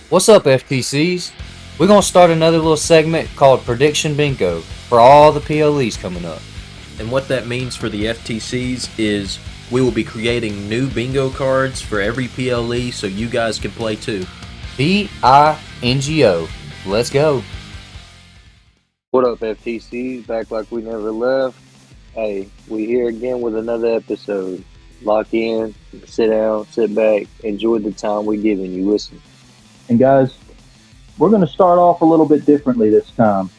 What's up, FTCs? We're going to start another little segment called Prediction Bingo for all the PLEs coming up. And what that means for the FTCs is we will be creating new bingo cards for every PLE so you guys can play too. BINGO. Let's go. What up, FTCs? Back like we never left. Hey, we here again with another episode. Lock in, sit down, sit back, enjoy the time we're giving you. Listen. And guys, we're going to start off a little bit differently this time.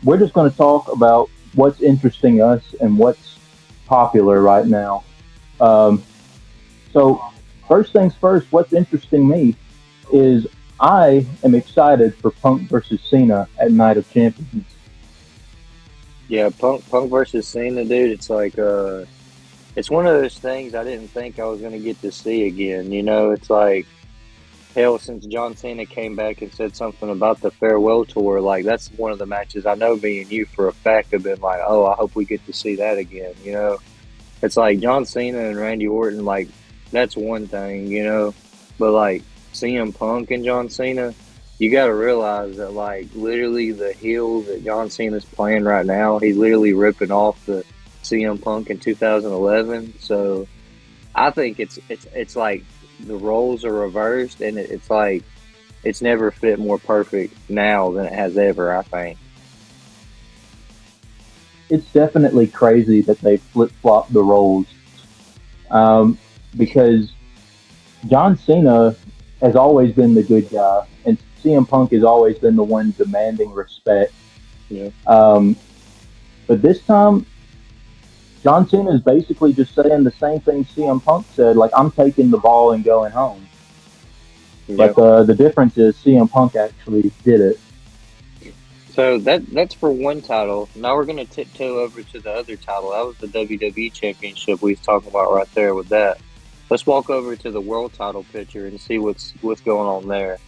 We're just going to talk about what's interesting us and what's popular right now. So, first things first, what's interesting me is I am excited for Punk versus Cena at Night of Champions. Yeah, Punk versus Cena, dude. It's like it's one of those things I didn't think I was gonna get to see again. You know, it's like hell since John Cena came back and said something about the farewell tour. Like that's one of the matches I know me and you for a fact have been like, oh, I hope we get to see that again. You know, it's like John Cena and Randy Orton. Like that's one thing, you know, but like CM Punk and John Cena. You got to realize that, like, literally the heel that John Cena's playing right now, he's literally ripping off the CM Punk in 2011. So I think it's like the roles are reversed, and it's like it's never fit more perfect now than it has ever. I think It's definitely crazy that they flip flop the roles because John Cena has always been the good guy, and CM Punk has always been the one demanding respect. yeah, Um, but this time, John Cena is basically just saying the same thing CM Punk said, like, I'm taking the ball and going home. yeah. But the difference is CM Punk actually did it. So that's for one title. Now we're gonna tiptoe over to the other title. That was the WWE Championship we was talking about right there with that. Let's walk over to the world title picture and see what's going on there.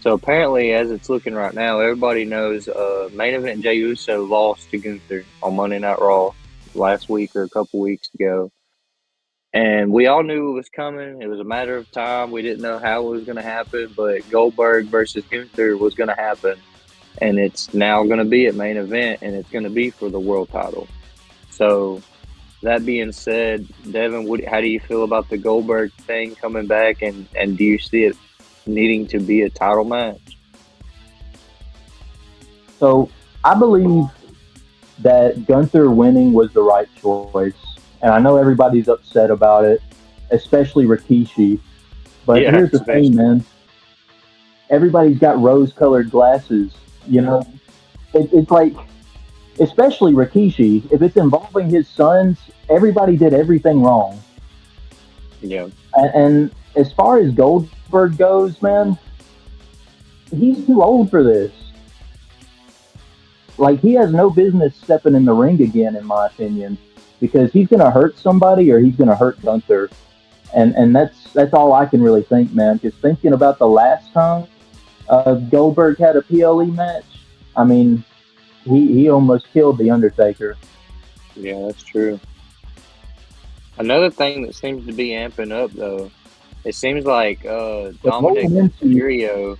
So apparently, as it's looking right now, everybody knows main event Jey Uso lost to Gunther on Monday Night Raw last week or a couple weeks ago, and we all knew it was coming. It was a matter of time. We didn't know how it was going to happen, but Goldberg versus Gunther was going to happen, and it's now going to be at main event, and it's going to be for the world title. So that being said, Devin, how do you feel about the Goldberg thing coming back, and do you see it needing to be a title match? So I believe that Gunther winning was the right choice. And I know everybody's upset about it, especially Rikishi. But Yeah, here's the thing, especially. man. Everybody's got rose-colored glasses. You know, it's like, especially Rikishi. If it's involving his sons, everybody did everything wrong. Yeah, And as far as Goldberg goes, man, he's too old for this. Like he has no business stepping in the ring again, in my opinion, because he's gonna hurt somebody or he's gonna hurt Gunther, and that's all I can really think, man. Just thinking about the last time Goldberg had a PLE match, I mean, he almost killed the Undertaker. yeah, that's true. Another thing that seems to be amping up, though, it seems like But Dominic rolling into Mysterio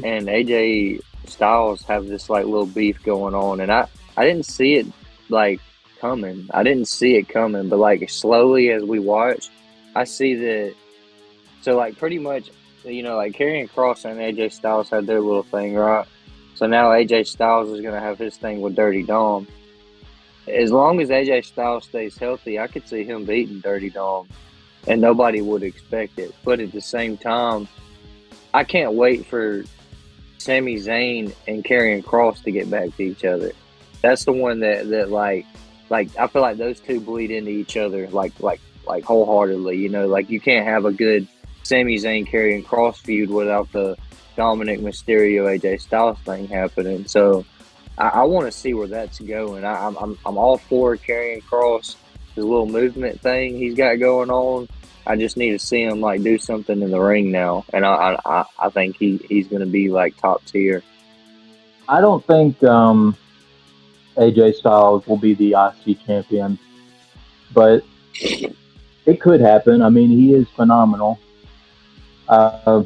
and AJ Styles have this like little beef going on, and I didn't see it like coming. I didn't see it coming, but like slowly as we watch, I see that. So like pretty much, you know, like Karrion Cross and AJ Styles had their little thing, right? So now AJ Styles is gonna have his thing with Dirty Dom. As long as AJ Styles stays healthy, I could see him beating Dirty Dom, and nobody would expect it. But at the same time, I can't wait for Sami Zayn and Karrion Cross to get back to each other. That's the one that like I feel like those two bleed into each other like wholeheartedly. You know, like you can't have a good Sami Zayn Karrion Cross feud without the Dominic Mysterio AJ Styles thing happening. So I want to see where that's going. I'm all for Karrion Cross, his little movement thing he's got going on. I just need to see him like do something in the ring now, and I think he's going to be like top tier. I don't think AJ Styles will be the IC champion, but it could happen. I mean, he is phenomenal. Uh,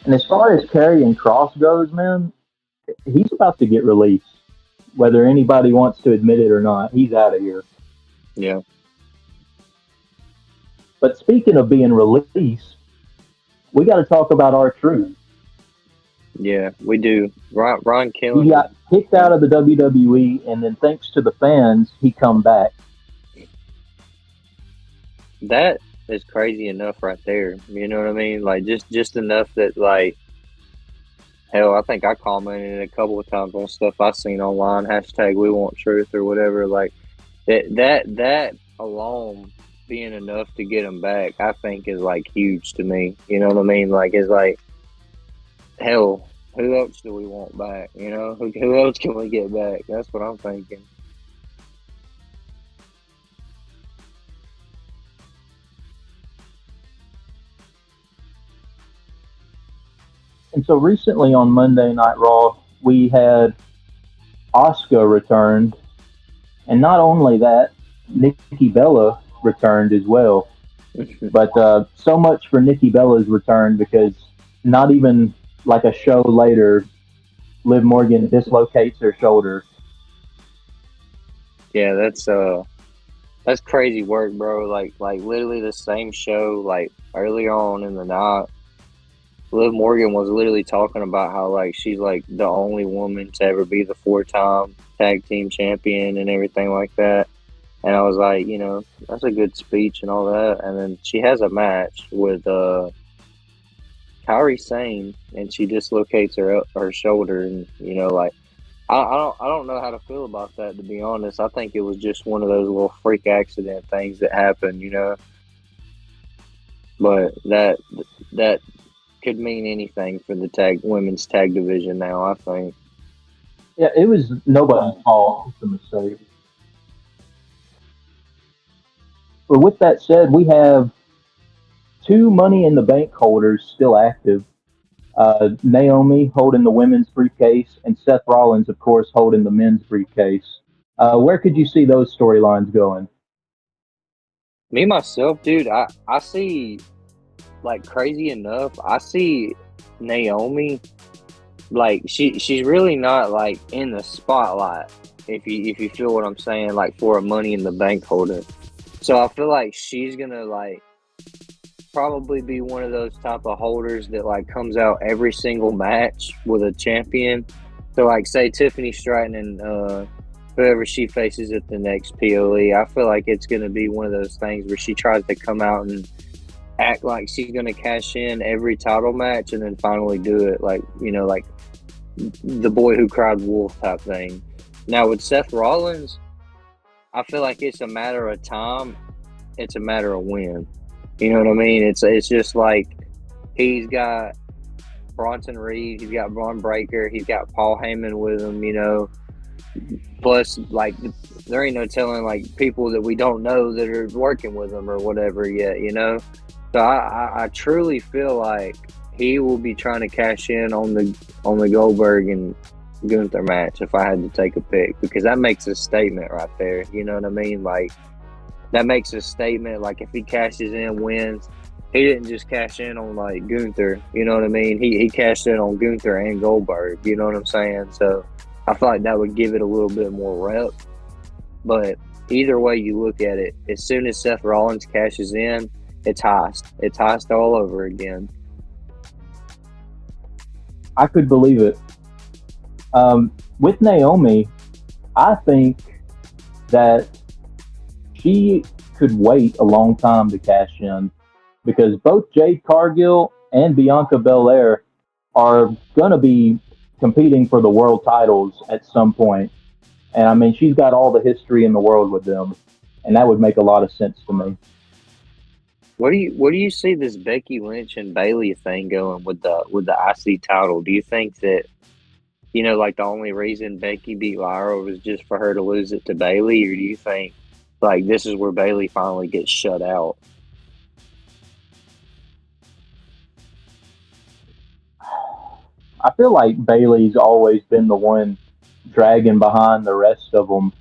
And as far as Karrion Cross goes, man, he's about to get released. Whether anybody wants to admit it or not, he's out of here. Yeah. But speaking of being released, we got to talk about R-Truth. Yeah, we do. Ron He Killen. got kicked out of the WWE, and then thanks to the fans, he come back. That is crazy enough right there. You know what I mean? Like just enough that like hell, I think I commented a couple of times on stuff I seen online, hashtag we want truth or whatever. Like that alone being enough to get him back, I think is like huge to me. You know what I mean? Like it's like hell, who else do we want back? You know, who else can we get back? That's what I'm thinking. And so recently on Monday Night Raw, we had Asuka returned, and not only that, Nikki Bella returned as well. But so much for Nikki Bella's return because not even like a show later, Liv Morgan dislocates her shoulder. Yeah, that's crazy work, bro. Like literally the same show, like earlier on in the night, Liv Morgan was literally talking about how like she's like the only woman to ever be the 4-time tag team champion and everything like that. And I was like, you know, that's a good speech and all that. And then she has a match with Kairi Sane, and she dislocates her shoulder, and you know, like I don't know how to feel about that, to be honest. I think it was just one of those little freak accident things that happened, you know. But that could mean anything for the women's tag division now, I think. Yeah, it was nobody's fault. It's a mistake. But with that said, we have two Money in the Bank holders still active. Naomi holding the women's briefcase, and Seth Rollins, of course, holding the men's briefcase. Where could you see those storylines going? Me myself, dude, I see, like, crazy enough, I see Naomi, like she's really not like in the spotlight, if you feel what I'm saying, like for a Money in the Bank holder. So I feel like she's gonna like probably be one of those type of holders that like comes out every single match with a champion. So like say Tiffany Stratton and whoever she faces at the next PLE, I feel like it's gonna be one of those things where she tries to come out and act like she's gonna cash in every title match and then finally do it, like, you know, like the boy who cried wolf type thing. Now with Seth Rollins, I feel like it's a matter of time. It's a matter of when. You know what I mean? It's just like he's got Bronson Reed, he's got Braun Breaker, he's got Paul Heyman with him, you know. Plus, like, there ain't no telling, like, people that we don't know that are working with him or whatever yet, you know. So I truly feel like he will be trying to cash in on the Goldberg and Gunther match if I had to take a pick, because that makes a statement right there. You know what I mean? Like, that makes a statement. Like, if he cashes in, wins, he didn't just cash in on like Gunther. You know what I mean? He cashed in on Gunther and Goldberg. You know what I'm saying? So I feel like that would give it a little bit more rep. But either way you look at it, as soon as Seth Rollins cashes in, it's heist. It's heist all over again. I could believe it. With Naomi, I think that she could wait a long time to cash in, because both Jade Cargill and Bianca Belair are going to be competing for the world titles at some point. And I mean, she's got all the history in the world with them, and that would make a lot of sense to me. What do you see this Becky Lynch and Bayley thing going with the IC title? Do you think that, you know, like the only reason Becky beat Lyra was just for her to lose it to Bayley, or do you think like this is where Bayley finally gets shut out? I feel like Bayley's always been the one dragging behind the rest of them.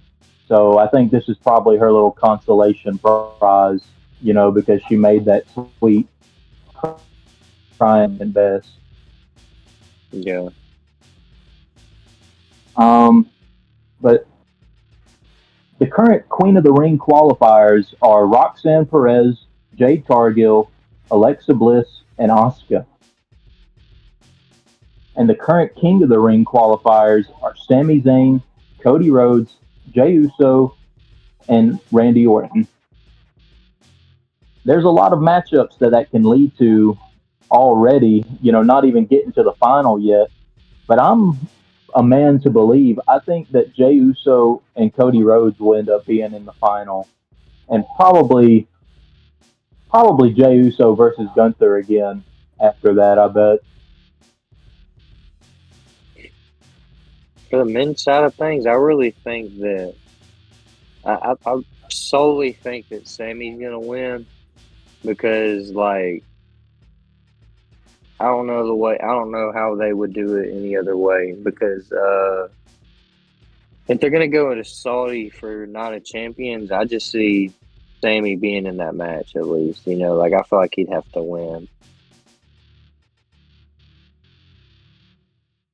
So I think this is probably her little consolation prize, you know, because she made that sweet crying and best. Yeah. But the current Queen of the Ring qualifiers are Roxanne Perez, Jade Cargill, Alexa Bliss, and Asuka. And the current King of the Ring qualifiers are Sami Zayn, Cody Rhodes, Jey Uso, and Randy Orton. There's a lot of matchups that can lead to already, not even getting to the final yet. But I'm a man to believe. I think that Jey Uso and Cody Rhodes will end up being in the final, and probably Jey Uso versus Gunther again after that. I bet. For the men's side of things, I really think that I solely think that Sammy's gonna win because, like, I don't know how they would do it any other way because if they're gonna go into Saudi for Night of Champions, I just see Sammy being in that match at least. Like I feel like he'd have to win.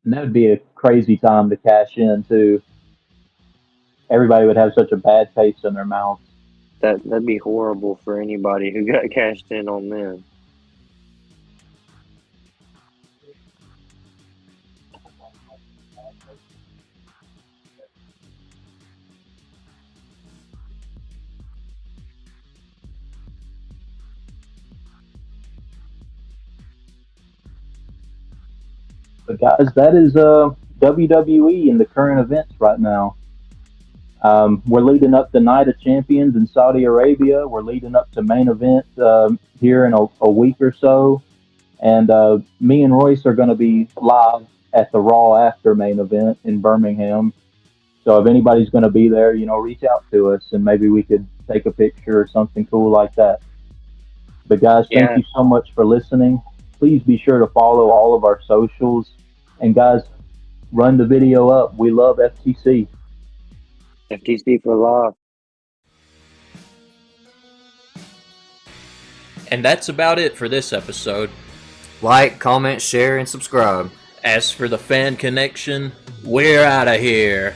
And that would be a crazy time to cash in too. Everybody would have such a bad taste in their mouth. That'd be horrible for anybody who got cashed in on them. But guys, that is WWE in the current events right now. We're leading up to Night of Champions in Saudi Arabia. We're leading up to main event here in a week or so. And me and Royce are going to be live at the Raw after main event in Birmingham. So if anybody's going to be there, reach out to us and maybe we could take a picture or something cool like that. But guys, thank you so much for listening. Please be sure to follow all of our socials. And guys, run the video up. We love FTC. FTC for life. And that's about it for this episode. Like, comment, share, and subscribe. As for the fan connection, we're out of here.